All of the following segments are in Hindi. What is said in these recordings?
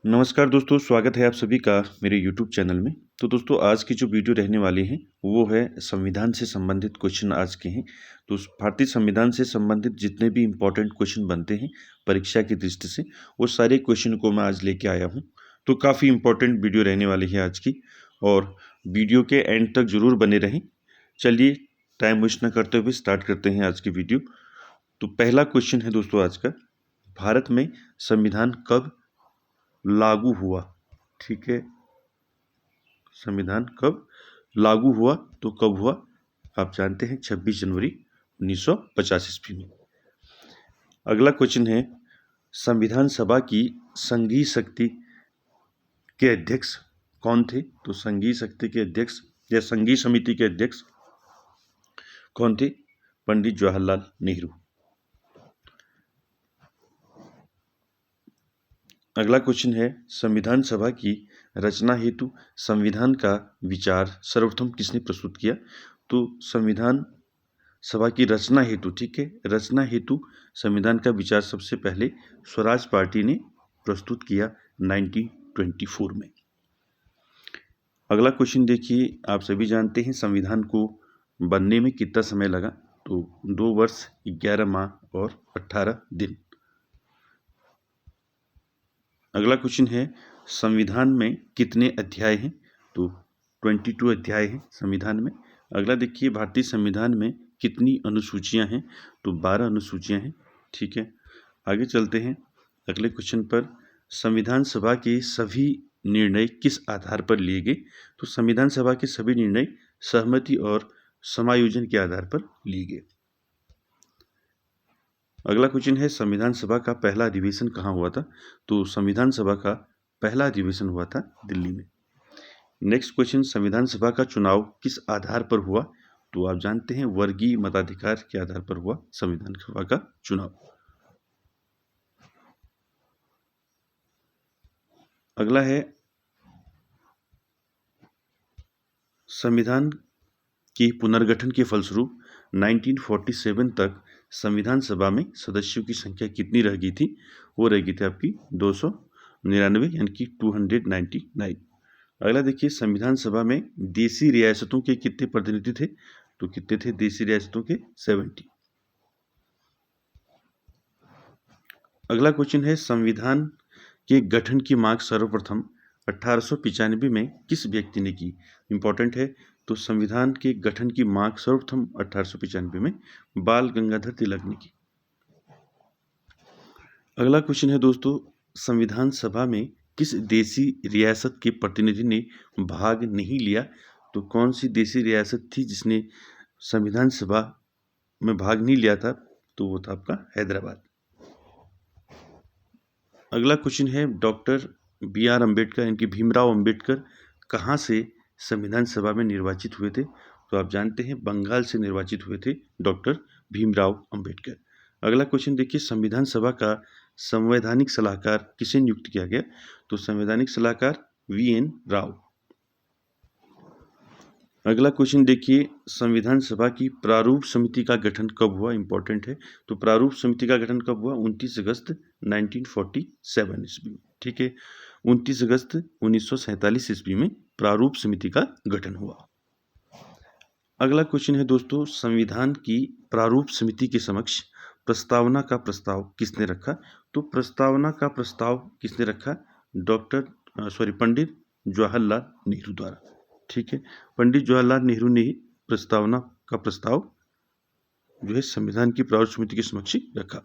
नमस्कार दोस्तों, स्वागत है आप सभी का मेरे यूट्यूब चैनल में। तो दोस्तों, आज की जो वीडियो रहने वाली है वो है संविधान से संबंधित क्वेश्चन आज के हैं। तो भारतीय संविधान से संबंधित जितने भी इम्पोर्टेंट क्वेश्चन बनते हैं परीक्षा की दृष्टि से, वो सारे क्वेश्चन को मैं आज लेके आया हूँ। तो काफ़ी इम्पोर्टेंट वीडियो रहने वाली है आज की, और वीडियो के एंड तक जरूर बने रहें। चलिए, टाइम वेस्ट न करते हुए स्टार्ट करते हैं आज की वीडियो। तो पहला क्वेश्चन है दोस्तों आज का, भारत में संविधान कब लागू हुआ? ठीक है, संविधान कब लागू हुआ? तो कब हुआ आप जानते हैं, 26 जनवरी 1950 ईस्वी में। अगला क्वेश्चन है, संविधान सभा की संघीय शक्ति के अध्यक्ष कौन थे? तो संघीय शक्ति के अध्यक्ष या संघीय समिति के अध्यक्ष कौन थे? पंडित जवाहरलाल नेहरू। अगला क्वेश्चन है, संविधान सभा की रचना हेतु संविधान का विचार सर्वप्रथम किसने प्रस्तुत किया? तो संविधान सभा की रचना हेतु, ठीक है, रचना हेतु संविधान का विचार सबसे पहले स्वराज पार्टी ने प्रस्तुत किया 1924 में। अगला क्वेश्चन देखिए, आप सभी जानते हैं संविधान को बनने में कितना समय लगा? तो 2 वर्ष 11 माह और 18 दिन। अगला क्वेश्चन है, संविधान में कितने अध्याय हैं? तो 22 अध्याय हैं संविधान में। अगला देखिए, भारतीय संविधान में कितनी अनुसूचियां हैं? तो 12 अनुसूचियां हैं। ठीक है, आगे चलते हैं अगले क्वेश्चन पर। संविधान सभा के सभी निर्णय किस आधार पर लिए गए? तो संविधान सभा के सभी निर्णय सहमति और समायोजन के आधार पर लिए गए। अगला क्वेश्चन है, संविधान सभा का पहला अधिवेशन कहाँ हुआ था? तो संविधान सभा का पहला अधिवेशन हुआ था दिल्ली में। नेक्स्ट क्वेश्चन, संविधान सभा का चुनाव किस आधार पर हुआ? तो आप जानते हैं, वर्गीय मताधिकार के आधार पर हुआ संविधान सभा का चुनाव। अगला है, संविधान के पुनर्गठन के फलस्वरूप 1947 तक संविधान सभा में सदस्यों की संख्या कितनी रह गई थी? वो रह गई थी आपकी 299, यानी कि 299। अगला देखिए, संविधान सभा में देशी रियासतों के कितने प्रतिनिधि थे? तो कितने थे देशी रियासतों के? 70। अगला क्वेश्चन है, संविधान के गठन की मांग सर्वप्रथम 1895 में किस व्यक्ति ने की? इंपॉर्टेंट है। तो संविधान के गठन की मांग सर्वप्रथम 1895 में बाल गंगाधर तिलक ने की। अगला क्वेश्चन है दोस्तों, संविधान सभा में किस देशी रियासत के प्रतिनिधि ने भाग नहीं लिया? तो कौन सी देशी रियासत थी जिसने संविधान सभा में भाग नहीं लिया था? तो वो था आपका हैदराबाद। अगला क्वेश्चन है, डॉक्टर BR अम्बेडकर यानी कि भीमराव अम्बेडकर कहाँ से संविधान सभा में निर्वाचित हुए थे? तो आप जानते हैं, बंगाल से निर्वाचित हुए थे डॉक्टर भीमराव अम्बेडकर। अगला क्वेश्चन देखिए, संविधान सभा का संवैधानिक सलाहकार किसे नियुक्त किया गया? तो संवैधानिक सलाहकार VN राव। अगला क्वेश्चन देखिए, संविधान सभा की प्रारूप समिति का गठन कब हुआ? इंपॉर्टेंट है। तो प्रारूप समिति का गठन कब हुआ? 29 अगस्त 1947 ईस्वी में। ठीक है, 29 अगस्त 1947 ईस्वी में प्रारूप समिति का गठन हुआ। अगला क्वेश्चन है दोस्तों, संविधान की प्रारूप समिति के समक्ष प्रस्तावना का प्रस्ताव किसने रखा? तो प्रस्तावना का प्रस्ताव किसने रखा? पंडित जवाहरलाल नेहरू द्वारा। ठीक है, पंडित जवाहरलाल नेहरू ने प्रस्तावना का प्रस्ताव जो है संविधान की प्रारूप समिति के समक्ष रखा।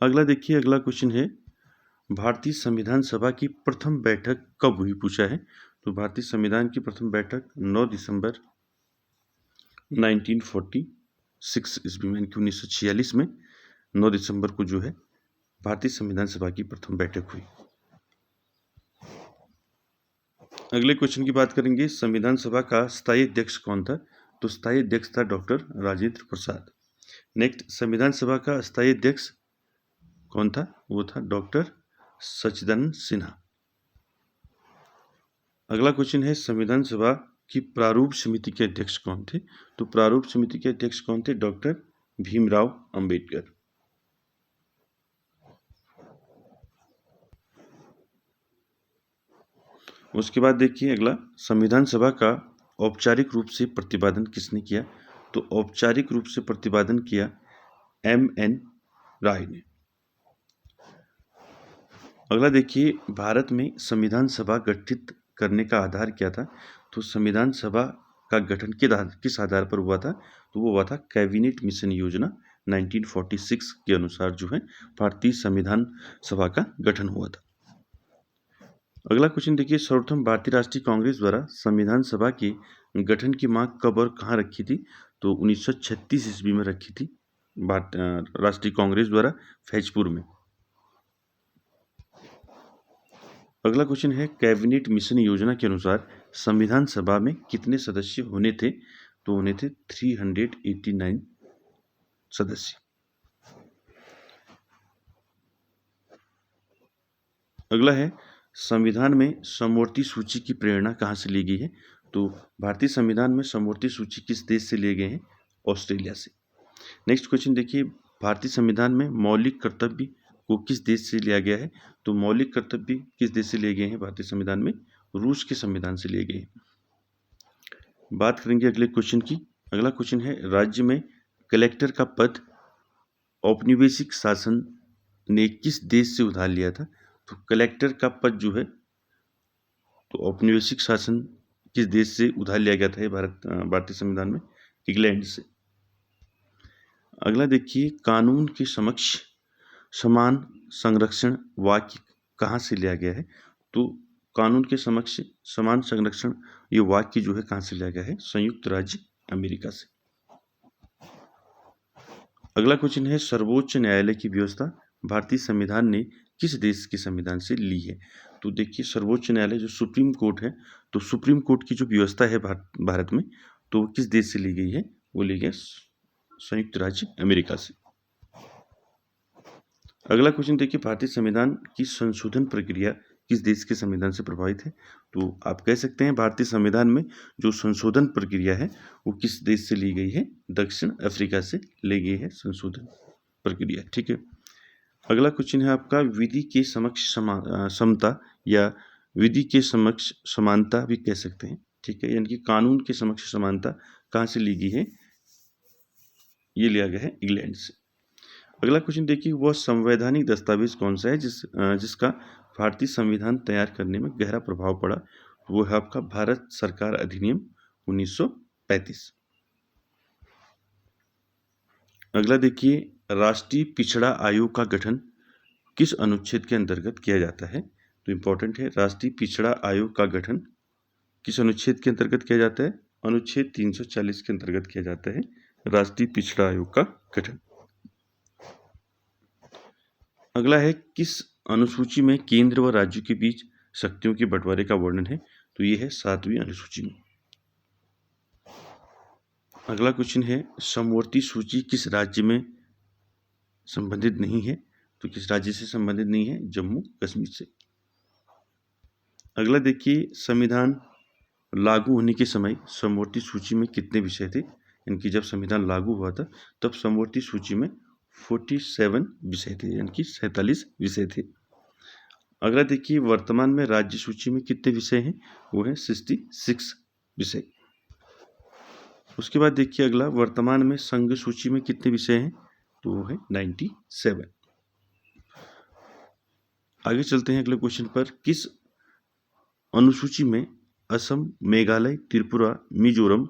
अगला देखिए, अगला क्वेश्चन है, भारतीय संविधान सभा की प्रथम बैठक कब हुई? पूछा है। तो भारतीय संविधान की प्रथम बैठक 9 दिसंबर 1946 ईस्वी में, 1946 में 9 दिसंबर को जो है भारतीय संविधान सभा की प्रथम बैठक हुई। अगले क्वेश्चन की बात करेंगे, संविधान सभा का स्थायी अध्यक्ष कौन था? तो स्थायी अध्यक्ष था डॉक्टर राजेंद्र प्रसाद। नेक्स्ट, संविधान सभा का स्थायी अध्यक्ष कौन था? वो था डॉक्टर सच्चिदानंद सिन्हा। अगला क्वेश्चन है, संविधान सभा की प्रारूप समिति के अध्यक्ष कौन थे? तो प्रारूप समिति के अध्यक्ष कौन थे? डॉक्टर भीमराव अंबेडकर। उसके बाद देखिए अगला, संविधान सभा का औपचारिक रूप से प्रतिपादन किसने किया? तो औपचारिक रूप से प्रतिपादन किया M.N. राय ने। अगला देखिए, भारत में संविधान सभा गठित करने का आधार क्या था? तो संविधान सभा का गठन किस आधार पर हुआ था? तो वो हुआ था कैबिनेट मिशन योजना 1946 के अनुसार जो है भारतीय संविधान सभा का गठन हुआ था। अगला क्वेश्चन देखिए, सर्वप्रथम भारतीय राष्ट्रीय कांग्रेस द्वारा संविधान सभा के गठन की मांग कब और कहाँ रखी थी? तो 1936 ईस्वी में रखी थी राष्ट्रीय कांग्रेस द्वारा फैजपुर में। अगला क्वेश्चन है, कैबिनेट मिशन योजना के अनुसार संविधान सभा में कितने सदस्य होने थे? तो होने थे 389 सदस्य। अगला है, संविधान में समवर्ती सूची की प्रेरणा कहाँ से ली गई है? तो भारतीय संविधान में समवर्ती सूची किस देश से लिए गए हैं? ऑस्ट्रेलिया से। नेक्स्ट क्वेश्चन देखिए, भारतीय संविधान में मौलिक कर्तव्य को किस देश से लिया गया है? तो मौलिक कर्तव्य किस देश से लिए गए हैं भारतीय संविधान में? रूस के संविधान से लिए गए हैं। बात करेंगे अगले क्वेश्चन की। अगला क्वेश्चन है, राज्य में कलेक्टर का पद औपनिवेशिक शासन ने किस देश से उधार लिया था? तो कलेक्टर का पद जो है तो औपनिवेशिक शासन किस देश से उधार लिया गया था? ये भारतीय संविधान में इंग्लैंड से। अगला देखिए, कानून के समक्ष समान संरक्षण वाक्य कहाँ से लिया गया है? तो कानून के समक्ष समान संरक्षण ये वाक्य जो है कहाँ से लिया गया है? संयुक्त राज्य अमेरिका से। अगला क्वेश्चन है, सर्वोच्च न्यायालय की व्यवस्था भारतीय संविधान ने किस देश के संविधान से ली है? तो देखिए, सर्वोच्च न्यायालय जो सुप्रीम कोर्ट है, तो सुप्रीम कोर्ट की जो व्यवस्था है भारत में, तो किस देश से ली गई है? वो ली गई संयुक्त राज्य अमेरिका से। अगला क्वेश्चन देखिए, भारतीय संविधान की संशोधन प्रक्रिया किस देश के संविधान से प्रभावित है? तो आप कह सकते हैं भारतीय संविधान में जो संशोधन प्रक्रिया है वो किस देश से ली गई है? दक्षिण अफ्रीका से ली गई है संशोधन प्रक्रिया। ठीक है। अगला क्वेश्चन है आपका, विधि के समक्ष समता या विधि के समक्ष समानता भी कह सकते हैं। ठीक है, यानी कि कानून के समक्ष समानता कहाँ से ली गई है? ये लिया गया है इंग्लैंड से। अगला क्वेश्चन देखिए, वह संवैधानिक दस्तावेज कौन सा है जिसका भारतीय संविधान तैयार करने में गहरा प्रभाव पड़ा? वो है आपका भारत सरकार अधिनियम 1935। अगला देखिए, राष्ट्रीय पिछड़ा आयोग का गठन किस अनुच्छेद के अंतर्गत किया जाता है? तो इंपॉर्टेंट है, राष्ट्रीय पिछड़ा आयोग का गठन किस अनुच्छेद के अंतर्गत किया जाता है? अनुच्छेद 340 के अंतर्गत किया जाता है राष्ट्रीय पिछड़ा आयोग का गठन। अगला है, किस अनुसूची में केंद्र व राज्यों के बीच शक्तियों के बंटवारे का वर्णन है? तो ये है 7वीं अनुसूची में। अगला क्वेश्चन है, समवर्ती सूची किस राज्य में संबंधित नहीं है? तो किस राज्य से संबंधित नहीं है? जम्मू कश्मीर से। अगला देखिए, संविधान लागू होने के समय समवर्ती सूची में कितने विषय थे? इनकी जब संविधान लागू हुआ था तब समवर्ती सूची में 47 विषय थे, यानी कि 47 विषय थे। अगला देखिए, वर्तमान में राज्य सूची में कितने विषय हैं? वो है 66 विषय। उसके बाद देखिए अगला, वर्तमान में संघ सूची में कितने विषय हैं? तो वो है 97। आगे चलते हैं अगले क्वेश्चन पर, किस अनुसूची में असम, मेघालय, त्रिपुरा, मिजोरम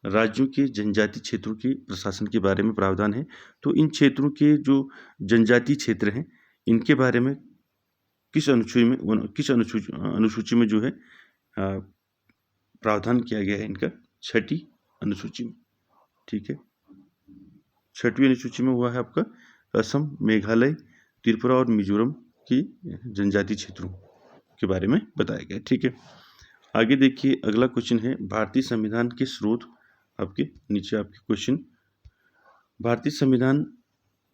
राज्यों के जनजातीय क्षेत्रों के प्रशासन के बारे में प्रावधान है? तो इन क्षेत्रों के जो जनजातीय क्षेत्र हैं इनके बारे में किस अनुसूची में जो है प्रावधान किया गया है इनका? 6ठी अनुसूची में। ठीक है, 6वीं अनुसूची में हुआ है आपका असम, मेघालय, त्रिपुरा और मिजोरम की जनजातीय क्षेत्रों के बारे में बताया गया है। ठीक है, आगे देखिए अगला क्वेश्चन है, भारतीय संविधान के स्रोत आपके नीचे आपके क्वेश्चन, भारतीय संविधान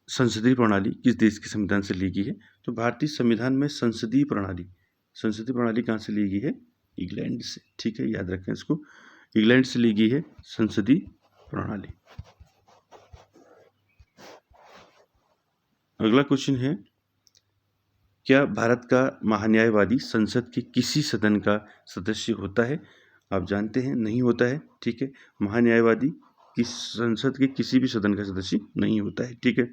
संसदीय प्रणाली किस देश के संविधान से ली गई है? तो भारतीय संविधान में संसदीय प्रणाली कहाँ से ली गई है? इंग्लैंड से। ठीक है, याद रखें इसको, इंग्लैंड से ली गई है संसदीय प्रणाली। अगला क्वेश्चन है, क्या भारत का महान्यायवादी संसद के किसी सदन का सदस्य होता है? आप जानते हैं नहीं होता है, ठीक है। महान्यायवादी किस संसद के किसी भी सदन का सदस्य नहीं होता है, ठीक है।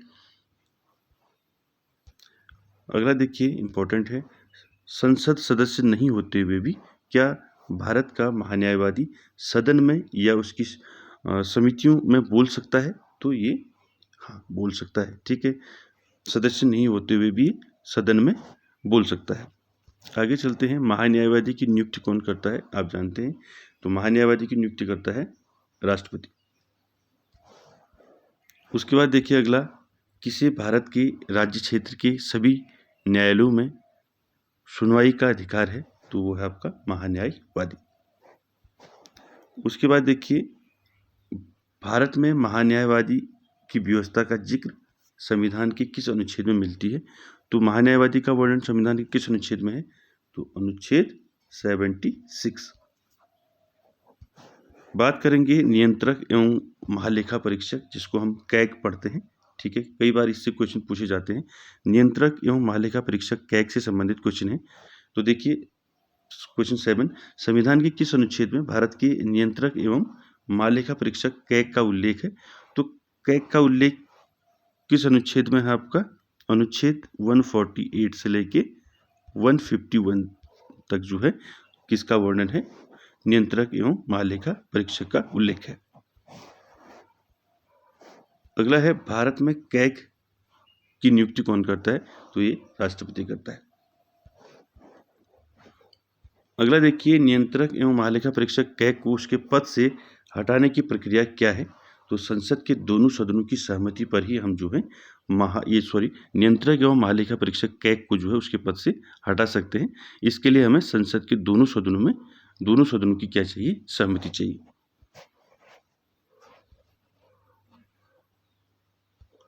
अगला देखिए इम्पोर्टेंट है, संसद सदस्य नहीं होते हुए भी क्या भारत का महान्यायवादी सदन में या उसकी समितियों में बोल सकता है? तो ये हाँ बोल सकता है, ठीक है। सदस्य नहीं होते हुए भी सदन में बोल सकता है। आगे चलते हैं, महान्यायवादी की नियुक्ति कौन करता है? आप जानते हैं, तो महान्यायवादी की नियुक्ति करता है राष्ट्रपति। उसके बाद देखिए अगला, किसे भारत के राज्य क्षेत्र के सभी न्यायालयों में सुनवाई का अधिकार है? तो वो है आपका महान्यायवादी। उसके बाद देखिए, भारत में महान्यायवादी की व्यवस्था का जिक्र संविधान के किस अनुच्छेद में मिलती है? तो महान्यायवादी का वर्णन संविधान के किस अनुच्छेद में है? तो अनुच्छेद 76। बात करेंगे नियंत्रक एवं महालेखा परीक्षक, जिसको हम कैग पढ़ते हैं, ठीक है। कई बार इससे क्वेश्चन पूछे जाते हैं। नियंत्रक एवं महालेखा परीक्षक कैग से संबंधित क्वेश्चन है। तो देखिए क्वेश्चन 7, संविधान के किस अनुच्छेद में भारत के नियंत्रक एवं महालेखा परीक्षक कैग का उल्लेख है? तो कैग का उल्लेख किस अनुच्छेद में है आपका? अनुच्छेद 148 से लेके 151 तक जो है किसका वर्णन है? नियंत्रक एवं महालेखा परीक्षक का उल्लेख है। अगला है, भारत में कैग की नियुक्ति कौन करता है? तो ये राष्ट्रपति करता है। अगला देखिए, नियंत्रक एवं महालेखा परीक्षक कैग को उसके पद से हटाने की प्रक्रिया क्या है? तो संसद के दोनों सदनों की सहमति पर ही हम जो है नियंत्रक एवं महालेखा परीक्षक कैग को जो है उसके पद से हटा सकते हैं। इसके लिए हमें संसद के दोनों सदनों की क्या चाहिए? सहमति चाहिए।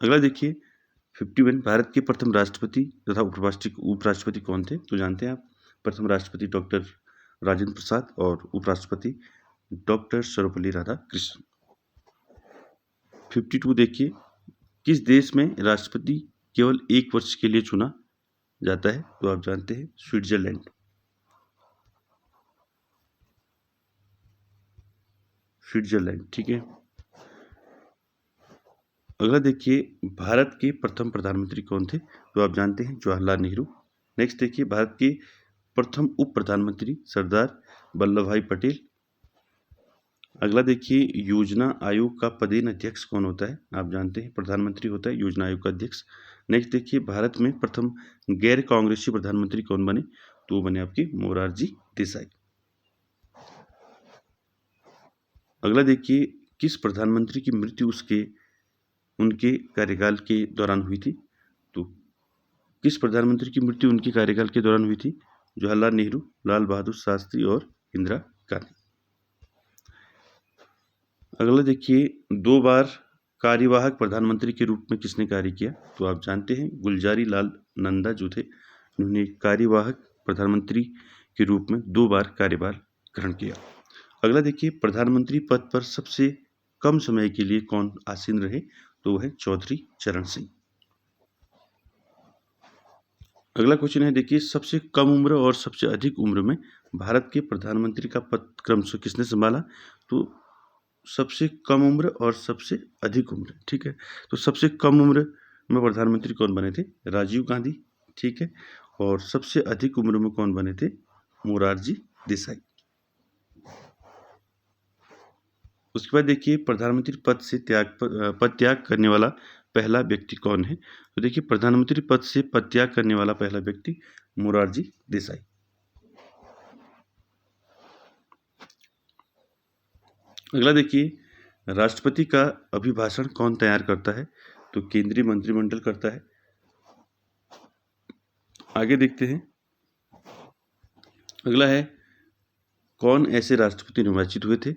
अगला देखिए 51, भारत के प्रथम राष्ट्रपति तथा उपराष्ट्रपति कौन थे? तो जानते हैं आप, प्रथम राष्ट्रपति डॉक्टर राजेंद्र प्रसाद और उपराष्ट्रपति डॉक्टर सर्वपल्ली राधाकृष्णन। 52 देखिए, किस देश में राष्ट्रपति केवल 1 वर्ष के लिए चुना जाता है? तो आप जानते हैं स्विट्जरलैंड। ठीक है। अगला देखिए, भारत के प्रथम प्रधानमंत्री कौन थे? तो आप जानते हैं जवाहरलाल नेहरू। नेक्स्ट देखिए, भारत के प्रथम उप प्रधानमंत्री सरदार वल्लभ भाई पटेल। अगला देखिए, योजना आयोग का पदेन अध्यक्ष कौन होता है? आप जानते हैं प्रधानमंत्री होता है योजना आयोग का अध्यक्ष। नेक्स्ट देखिए, भारत में प्रथम गैर कांग्रेसी प्रधानमंत्री कौन बने? तो वो बने आपके मोरारजी देसाई। अगला देखिए, किस प्रधानमंत्री की मृत्यु उनके कार्यकाल के दौरान हुई थी? तो किस प्रधानमंत्री की मृत्यु उनके कार्यकाल के दौरान हुई थी? जवाहरलाल नेहरू, लाल बहादुर शास्त्री और इंदिरा गांधी। अगला देखिए, 2 बार कार्यवाहक प्रधानमंत्री के रूप में किसने कार्य किया? तो आप जानते हैं गुलजारी लाल नंदा जो थे, उन्होंने कार्यवाहक प्रधानमंत्री के रूप में 2 बार कार्यभार ग्रहण किया। अगला देखिए, प्रधानमंत्री पद पर सबसे कम समय के लिए कौन आसीन रहे? तो वह है चौधरी चरण सिंह। अगला क्वेश्चन है, देखिए सबसे कम उम्र और सबसे अधिक उम्र में भारत के प्रधानमंत्री का पद क्रमशः किसने संभाला? तो सबसे कम उम्र और सबसे अधिक उम्र, ठीक है। तो सबसे कम उम्र में प्रधानमंत्री कौन बने थे? राजीव गांधी, ठीक है। और सबसे अधिक उम्र में कौन बने थे? मोरारजी देसाई। उसके बाद देखिए, प्रधानमंत्री पद त्याग करने वाला पहला व्यक्ति कौन है? तो देखिए, प्रधानमंत्री पद से पद त्याग करने वाला पहला व्यक्ति मोरारजी देसाई। अगला देखिए, राष्ट्रपति का अभिभाषण कौन तैयार करता है? तो केंद्रीय मंत्रिमंडल करता है। आगे देखते हैं, अगला है, कौन ऐसे राष्ट्रपति निर्वाचित हुए थे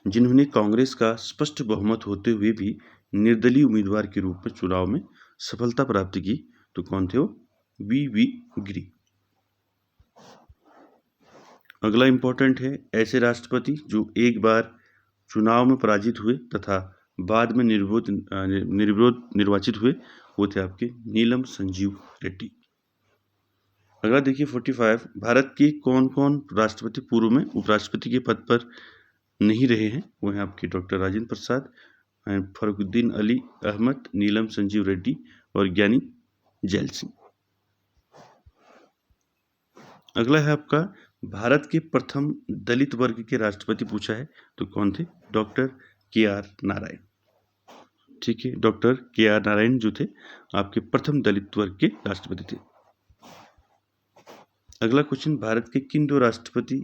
जिन्होंने कांग्रेस का स्पष्ट बहुमत होते हुए भी निर्दलीय उम्मीदवार के रूप में चुनाव में सफलता प्राप्त की? तो कौन थे वो? वी गिरी। अगला इंपॉर्टेंट है, ऐसे राष्ट्रपति जो एक बार चुनाव में पराजित हुए तथा बाद में निर्विरोध निर्वाचित हुए, वो थे आपके नीलम संजीव रेड्डी। अगला देखिए 45, भारत के कौन कौन राष्ट्रपति पूर्व में उपराष्ट्रपति के पद पर नहीं रहे हैं? वो हैं आपके डॉक्टर राजेंद्र प्रसाद, फरुखुद्दीन अली अहमद, नीलम संजीव रेड्डी और ज्ञानी जैल सिंह। अगला है आपका भारत के प्रथम दलित वर्ग के राष्ट्रपति पूछा है, तो कौन थे? Doctor KR Narayan. ठीक है, डॉक्टर KR नारायण जो थे आपके प्रथम दलित वर्ग के राष्ट्रपति थे। अगला क्वेश्चन, भारत के किन दो राष्ट्रपति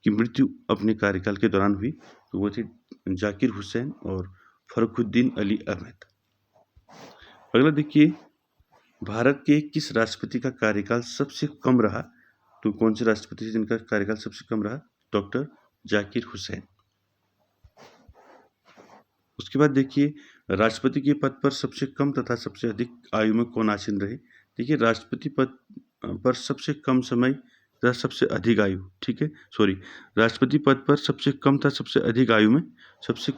की मृत्यु अपने कार्यकाल के दौरान हुई? तो वो थे जाकिर हुसैन और फरुखुद्दीन अली अहमद। अगला देखिए, भारत के किस राष्ट्रपति का कार्यकाल सबसे कम रहा? तो कौन से राष्ट्रपति जिनका कार्यकाल सबसे कम रहा? डॉक्टर जाकिर हुसैन। उसके बाद देखिए, राष्ट्रपति के पद पर सबसे कम तथा सबसे अधिक आयु में कौन आसीन रहे? देखिए, राष्ट्रपति पद पर सबसे कम समय तथा सबसे अधिक आयु, ठीक है, राष्ट्रपति पद पर सबसे कम तथा सबसे अधिक आयु में, सबसे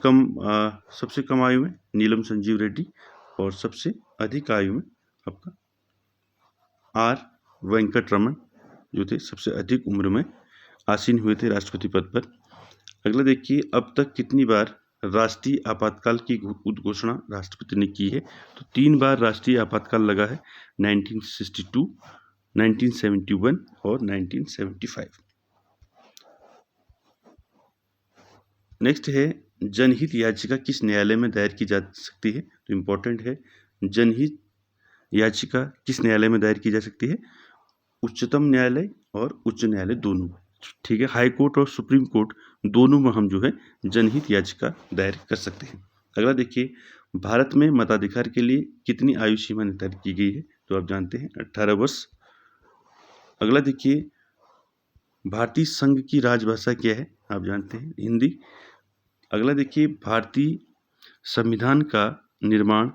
कम आयु में नीलम संजीव रेड्डी और सबसे अधिक आयु में आपका R वेंकट रमन जो थे सबसे अधिक उम्र में आसीन हुए थे राष्ट्रपति पद पर। अगला देखिए, अब तक कितनी बार राष्ट्रीय आपातकाल की घोषणा राष्ट्रपति ने की है? तो 3 बार राष्ट्रीय आपातकाल लगा है, 1962, 1971 और 1975। नेक्स्ट है, जनहित याचिका किस न्यायालय में दायर की जा सकती है? तो इम्पोर्टेंट है, जनहित याचिका किस न्यायालय में दायर की जा सकती है? उच्चतम न्यायालय और उच्च न्यायालय दोनों, ठीक है, हाई कोर्ट और सुप्रीम कोर्ट दोनों में हम जो है जनहित याचिका दायर कर सकते हैं। अगला देखिए, भारत में मताधिकार के लिए कितनी आयु सीमा निर्धारित की गई है? तो आप जानते हैं 18 वर्ष। अगला देखिए, भारतीय संघ की राजभाषा क्या है? आप जानते हैं हिंदी। अगला देखिए, भारतीय संविधान का निर्माण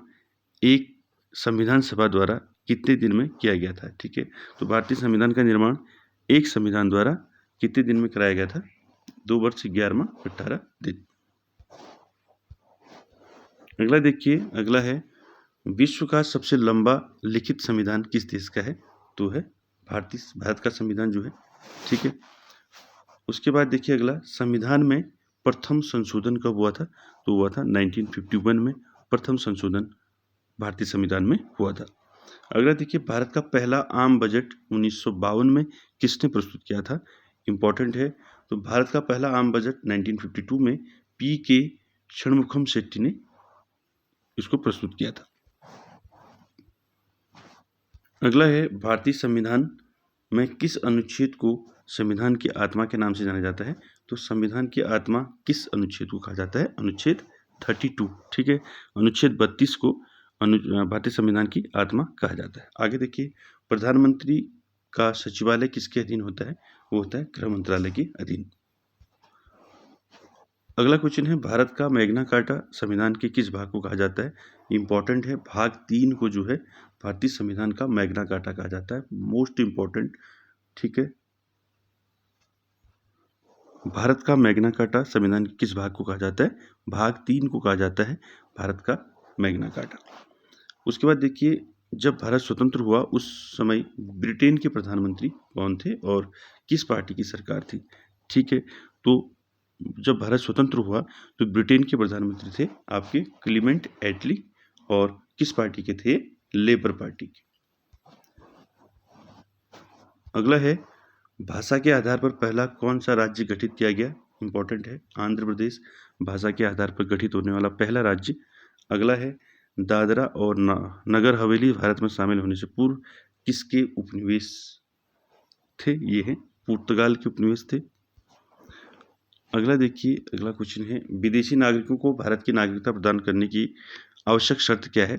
एक संविधान सभा द्वारा कितने दिन में किया गया था? ठीक है, तो भारतीय संविधान का निर्माण एक संविधान द्वारा कितने दिन में कराया गया था? 2 वर्ष 11 माह 18 दिन। अगला देखिए, अगला है, विश्व का सबसे लंबा लिखित संविधान किस देश का है? तो है भारत का संविधान जो है, ठीक है। उसके बाद देखिए, अगला, संविधान में प्रथम संशोधन कब हुआ था? तो हुआ था 1951 में प्रथम संशोधन भारतीय संविधान में हुआ था। अगला देखिए, भारत का पहला आम बजट 1952 में किसने प्रस्तुत किया था? इम्पोर्टेंट है, तो भारत का पहला आम बजट 1952 में PK षणमुखम शेट्टी ने इसको प्रस्तुत किया था। अगला है, भारतीय संविधान में किस अनुच्छेद को संविधान की आत्मा के नाम से जाना जाता है? तो संविधान की आत्मा किस अनुच्छेद को कहा जाता है? अनुच्छेद 32, ठीक है, अनुच्छेद 32 को भारतीय संविधान की आत्मा कहा जाता है। आगे देखिए, प्रधानमंत्री का सचिवालय किसके अधीन होता है? वो होता है गृह मंत्रालय के अधीन। अगला क्वेश्चन है, भारत का मैग्ना कार्टा संविधान के किस भाग को कहा जाता है? इम्पोर्टेंट है, भाग 3 को जो है भारतीय संविधान का मैग्ना कार्टा कहा जाता है, मोस्ट इम्पोर्टेंट, ठीक है। भारत का मैग्ना कार्टा संविधान के किस भाग को कहा जाता है? भाग 3 को कहा जाता है भारत का मैग्ना कार्टा। उसके बाद देखिए, जब भारत स्वतंत्र हुआ उस समय ब्रिटेन के प्रधानमंत्री कौन थे और किस पार्टी की सरकार थी? ठीक है, तो जब भारत स्वतंत्र हुआ तो ब्रिटेन के प्रधानमंत्री थे आपके क्लीमेंट एटली और किस पार्टी के थे? लेबर पार्टी के। अगला है, भाषा के आधार पर पहला कौन सा राज्य गठित किया गया? इंपॉर्टेंट है, आंध्र प्रदेश भाषा के आधार पर गठित होने वाला पहला राज्य। अगला है, दादरा और नगर हवेली भारत में शामिल होने से पूर्व किसके उपनिवेश थे? ये हैं पुर्तगाल के उपनिवेश थे। अगला देखिए, अगला क्वेश्चन है, विदेशी नागरिकों को भारत की नागरिकता प्रदान करने की आवश्यक शर्त क्या है?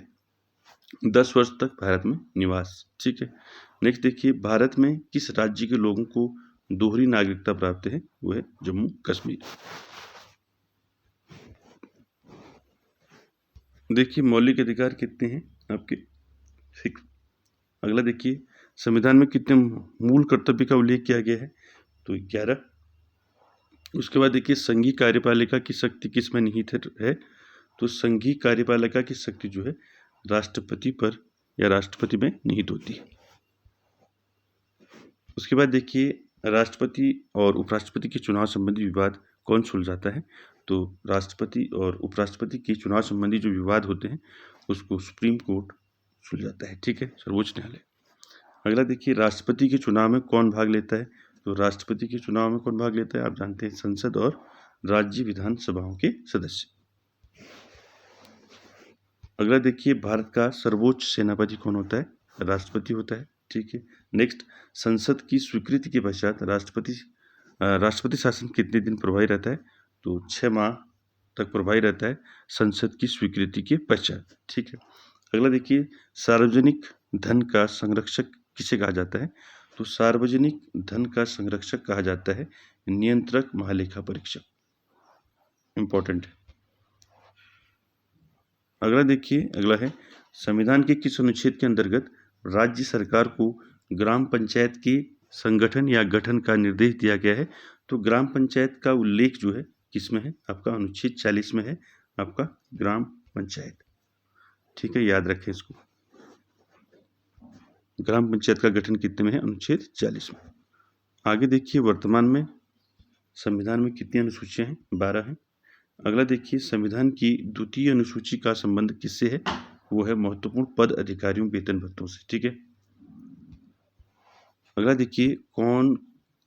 10 वर्ष तक भारत में निवास, ठीक है। नेक्स्ट देखिए, भारत में किस राज्य के लोगों को दोहरी नागरिकता प्राप्त है? वो है जम्मू कश्मीर। देखिए, मौलिक अधिकार कितने हैं आपके? 6। अगला देखिए, संविधान में कितने मूल कर्तव्य का उल्लेख किया गया है? तो 11। उसके बाद देखिए, संघीय कार्यपालिका की शक्ति किस में निहित है? तो संघीय कार्यपालिका की शक्ति जो है राष्ट्रपति पर या राष्ट्रपति में निहित होती है। उसके बाद देखिए राष्ट्रपति और उपराष्ट्रपति के चुनाव संबंधी विवाद कौन सुलझाता है? तो राष्ट्रपति और उपराष्ट्रपति के चुनाव संबंधी जो विवाद होते हैं उसको सुप्रीम कोर्ट सुलझाता है, ठीक है, सर्वोच्च न्यायालय। अगला देखिए राष्ट्रपति के चुनाव में कौन भाग लेता है? तो राष्ट्रपति के चुनाव में कौन भाग लेता है? आप जानते हैं संसद और राज्य विधानसभाओं के सदस्य। अगला देखिए भारत का सर्वोच्च सेनापति कौन होता है? राष्ट्रपति होता है, ठीक है। नेक्स्ट, संसद की स्वीकृति के पश्चात राष्ट्रपति शासन कितने दिन प्रभावी रहता है? तो 6 माह तक प्रभावी रहता है संसद की स्वीकृति के पश्चात, ठीक है। अगला देखिए सार्वजनिक धन का संरक्षक किसे कहा जाता है? तो सार्वजनिक धन का संरक्षक कहा जाता है नियंत्रक महालेखा परीक्षक, इंपॉर्टेंट है। अगला देखिए अगला है संविधान के किस अनुच्छेद के अंतर्गत राज्य सरकार को ग्राम पंचायत के संगठन या गठन का निर्देश दिया गया है? तो ग्राम पंचायत का उल्लेख जो है किसमें है? आपका अनुच्छेद 40 में है, आपका ग्राम पंचायत, ठीक है, याद रखें इसको। ग्राम पंचायत का गठन कितने में है? अनुच्छेद 40 में। आगे देखिए वर्तमान में संविधान में कितनी अनुसूचियां हैं? 12 हैं। अगला देखिए संविधान की द्वितीय अनुसूची का संबंध किससे है? वो है महत्वपूर्ण पद अधिकारियों वेतन भत्तों से, ठीक है। अगला देखिए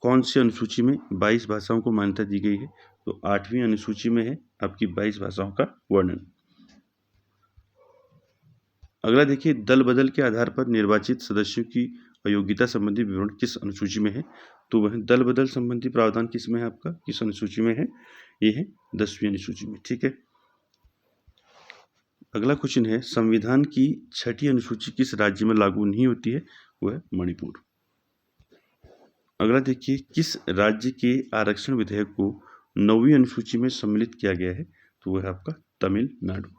कौन सी अनुसूची में 22 भाषाओं को मान्यता दी गई है? तो 8वीं अनुसूची में है आपकी 22 भाषाओं का वर्णन। अगला देखिए दल बदल के आधार पर निर्वाचित सदस्यों की अयोग्यता संबंधी विवरण किस अनुसूची में है? तो वह दल बदल संबंधी प्रावधान किस में है आपका? किस अनुसूची में है? ये है 10वीं अनुसूची में, ठीक है। अगला क्वेश्चन है संविधान की 6ठी अनुसूची किस राज्य में लागू नहीं होती है? वह है मणिपुर। अगला देखिए किस राज्य के आरक्षण विधेयक को 9वीं अनुसूची में सम्मिलित किया गया है? तो वह है आपका तमिलनाडु।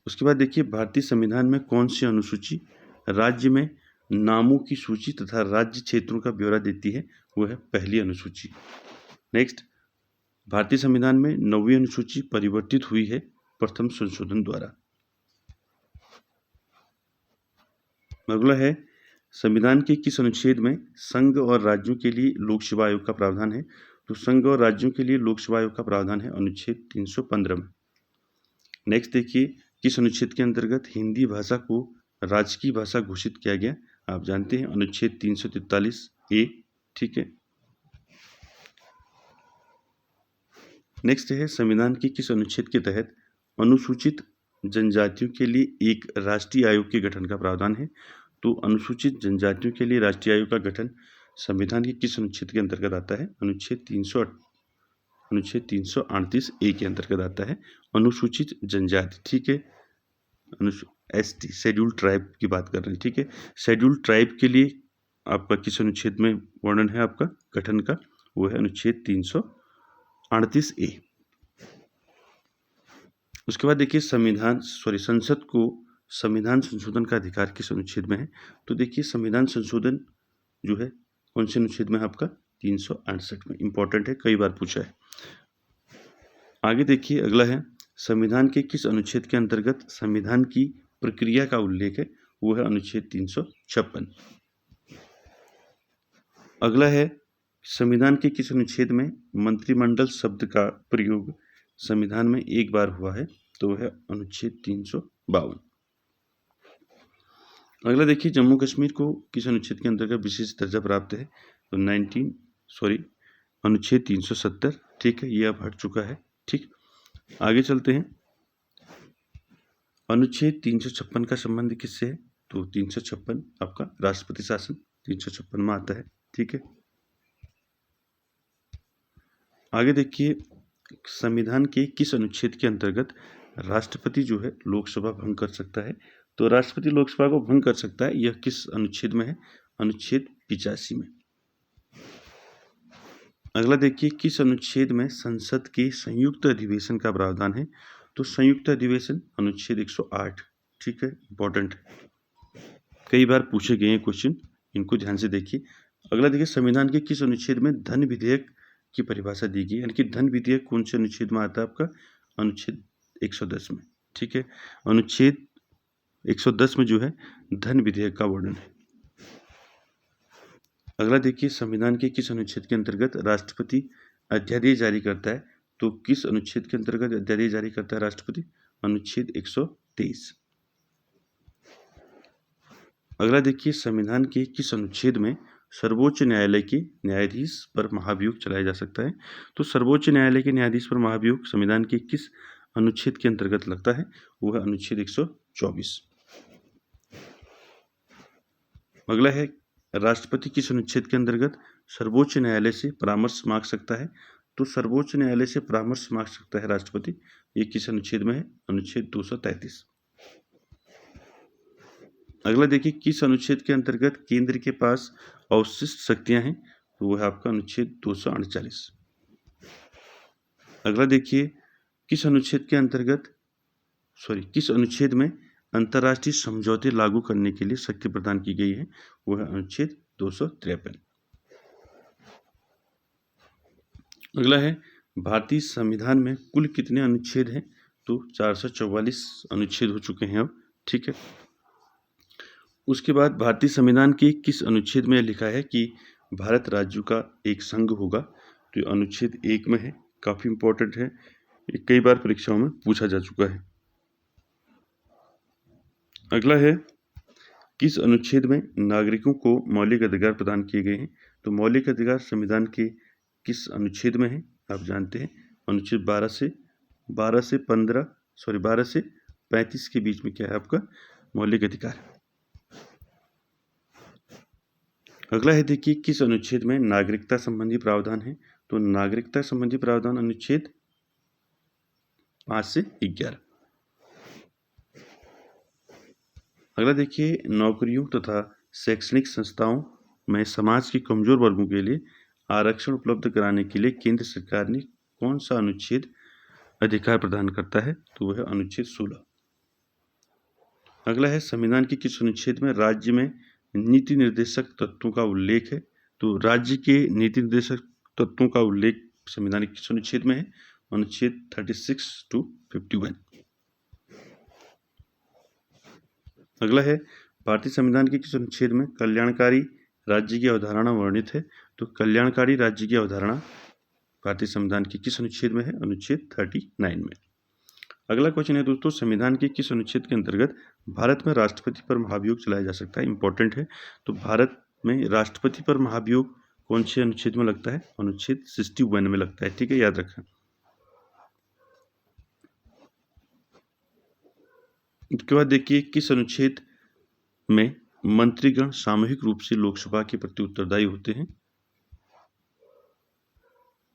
उसके बाद देखिए भारतीय संविधान में कौन सी अनुसूची राज्य में नामों की सूची तथा राज्य क्षेत्रों का ब्यौरा देती है? वो है पहली अनुसूची। नेक्स्ट, भारतीय संविधान में 9वीं अनुसूची परिवर्तित हुई है प्रथम संशोधन द्वारा। अगला है संविधान के किस अनुच्छेद में संघ और राज्यों के लिए लोक सेवा आयोग का प्रावधान है? तो संघ और राज्यों के लिए लोक सेवा आयोग का प्रावधान है अनुच्छेद 315 में। नेक्स्ट देखिए किस अनुच्छेद के अंतर्गत हिंदी भाषा को राजकीय भाषा घोषित किया गया? आप जानते हैं अनुच्छेद 343A, ठीक है। नेक्स्ट है संविधान के किस अनुच्छेद के तहत अनुसूचित जनजातियों के लिए एक राष्ट्रीय आयोग के गठन का प्रावधान है? तो अनुसूचित जनजातियों के लिए राष्ट्रीय आयोग का गठन संविधान के किस अनुच्छेद के अंतर्गत आता है? अनुच्छेद 338A के अंतर्गत आता है अनुसूचित जनजाति, ठीक है। ST शेड्यूल ट्राइब की बात कर रहे हैं, ठीक है। शेड्यूल ट्राइब के लिए आपका किस अनुच्छेद में वर्णन है आपका गठन का? वो है अनुच्छेद 338A। उसके बाद देखिए संसद को संविधान संशोधन का अधिकार किस अनुच्छेद में है? तो देखिए संविधान संशोधन जो है कौन से अनुच्छेद में है आपका? 368 में। इंपॉर्टेंट है, कई बार पूछा है। आगे देखिए अगला है संविधान के किस अनुच्छेद के अंतर्गत संविधान की प्रक्रिया का उल्लेख है? वो है अनुच्छेद 356। अगला है संविधान के किस अनुच्छेद में मंत्रिमंडल शब्द का प्रयोग संविधान में एक बार हुआ है? तो वह है अनुच्छेद 352। अगला देखिए जम्मू कश्मीर को किस अनुच्छेद के अंतर्गत विशेष दर्जा प्राप्त है? तो अनुच्छेद 370, ठीक है, ये अब हट चुका है, ठीक। आगे चलते हैं। अनुच्छेद 356 का संबंध किससे है? तो 356 आपका राष्ट्रपति शासन 356 में आता है, ठीक है। आगे देखिए संविधान के किस अनुच्छेद के अंतर्गत राष्ट्रपति जो है लोकसभा भंग कर सकता है? तो राष्ट्रपति लोकसभा को भंग कर सकता है, यह किस अनुच्छेद में है? अनुच्छेद 85 में। अगला देखिए किस अनुच्छेद में संसद के संयुक्त अधिवेशन का प्रावधान है? तो संयुक्त अधिवेशन अनुच्छेद 108, ठीक है, इंपॉर्टेंट है, कई बार पूछे गए हैं क्वेश्चन, इनको ध्यान से देखिए। अगला देखिए संविधान के किस अनुच्छेद में धन विधेयक की परिभाषा दी गई, यानी कि धन विधेयक कौन से अनुच्छेद में आता है आपका? अनुच्छेद 110 में, ठीक है। अनुच्छेद 110 में जो है धन विधेयक का वर्णन है। अगला देखिए, संविधान के किस अनुच्छेद के अंतर्गत राष्ट्रपति अध्यादेश जारी करता है? तो किस अनुच्छेद के अंतर्गत अध्यादेश जारी करता है राष्ट्रपति? अनुच्छेद 123। अगला देखिए, संविधान के किस अनुच्छेद में सर्वोच्च न्यायालय के न्यायाधीश पर महाभियोग चलाया जा सकता है? तो सर्वोच्च न्यायालय के न्यायाधीश पर महाभियोग संविधान के किस अनुच्छेद के अंतर्गत लगता है? वो है अनुच्छेद 124। अगला है, राष्ट्रपति किस अनुच्छेद के अंतर्गत सर्वोच्च न्यायालय से परामर्श मांग सकता है? तो सर्वोच्च न्यायालय से परामर्श मांग सकता है राष्ट्रपति, ये किस अनुच्छेद में है? अनुच्छेद 233। अगला देखिए, किस अनुच्छेद के अंतर्गत केंद्र के पास अवशिष्ट शक्तियां हैं? तो वो है आपका अनुच्छेद 248। अगला देखिए, किस अनुच्छेद के अंतर्गत किस अनुच्छेद में अंतर्राष्ट्रीय समझौते लागू करने के लिए शक्ति प्रदान की गई है? वो है अनुच्छेद 253। अगला है, भारतीय संविधान में कुल कितने अनुच्छेद हैं? तो 444 अनुच्छेद हो चुके हैं अब, ठीक है। उसके बाद भारतीय संविधान के किस अनुच्छेद में लिखा है कि भारत राज्यों का एक संघ होगा? तो ये अनुच्छेद 1 में है, काफ़ी इंपॉर्टेंट है, ये कई बार परीक्षाओं में पूछा जा चुका है। अगला है, किस अनुच्छेद में नागरिकों को मौलिक अधिकार प्रदान किए गए हैं? तो मौलिक अधिकार संविधान के किस अनुच्छेद में है? आप जानते हैं, अनुच्छेद 12 से 35 के बीच में क्या है आपका मौलिक अधिकार। अगला है देखिए, किस अनुच्छेद में नागरिकता संबंधी प्रावधान है? तो नागरिकता संबंधी प्रावधान अनुच्छेद 5 से 11। अगला देखिए, नौकरियों तथा शैक्षणिक संस्थाओं में समाज के कमजोर वर्गों के लिए आरक्षण उपलब्ध कराने के लिए केंद्र सरकार ने कौन सा अनुच्छेद अधिकार प्रदान करता है? तो वह है अनुच्छेद 16। अगला है, संविधान के किस अनुच्छेद में राज्य में नीति निर्देशक तत्वों का उल्लेख है? तो राज्य के नीति निर्देशक तत्वों का उल्लेख संविधान के किस अनुच्छेद में है? अनुच्छेद 36 to 51। अगला है, भारतीय संविधान के किस अनुच्छेद में कल्याणकारी राज्य की अवधारणा वर्णित है? तो कल्याणकारी राज्य की अवधारणा भारतीय संविधान के किस अनुच्छेद में है? अनुच्छेद 39 में। अगला क्वेश्चन है दोस्तों, संविधान के किस अनुच्छेद के अंतर्गत भारत में राष्ट्रपति पर महाभियोग चलाया जा सकता है? इंपॉर्टेंट है। तो भारत में राष्ट्रपति पर महाभियोग कौन से अनुच्छेद में लगता है? अनुच्छेद 61 में लगता है, ठीक है, याद रखें। इसके बाद देखिए, किस अनुच्छेद में मंत्रीगण सामूहिक रूप से लोकसभा के प्रति उत्तरदायी होते हैं?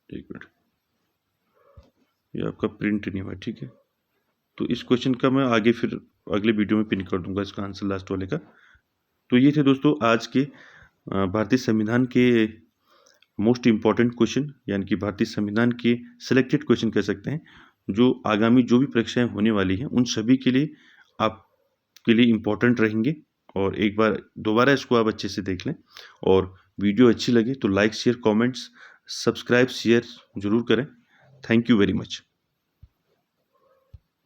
एक मिनट, ये आपका प्रिंट नहीं हुआ, ठीक है, तो इस क्वेश्चन का मैं आगे फिर अगले वीडियो में पिन कर दूंगा इसका आंसर लास्ट वाले का। तो ये थे दोस्तों आज के भारतीय संविधान के मोस्ट इम्पॉर्टेंट क्वेश्चन, यानी कि भारतीय संविधान के सिलेक्टेड क्वेश्चन कह सकते हैं, जो आगामी जो भी परीक्षाएं होने वाली हैं उन सभी के लिए आपके लिए इम्पोर्टेंट रहेंगे। और एक बार दोबारा इसको आप अच्छे से देख लें, और वीडियो अच्छी लगे तो like share comments subscribe share जरूर करें। Thank you very much.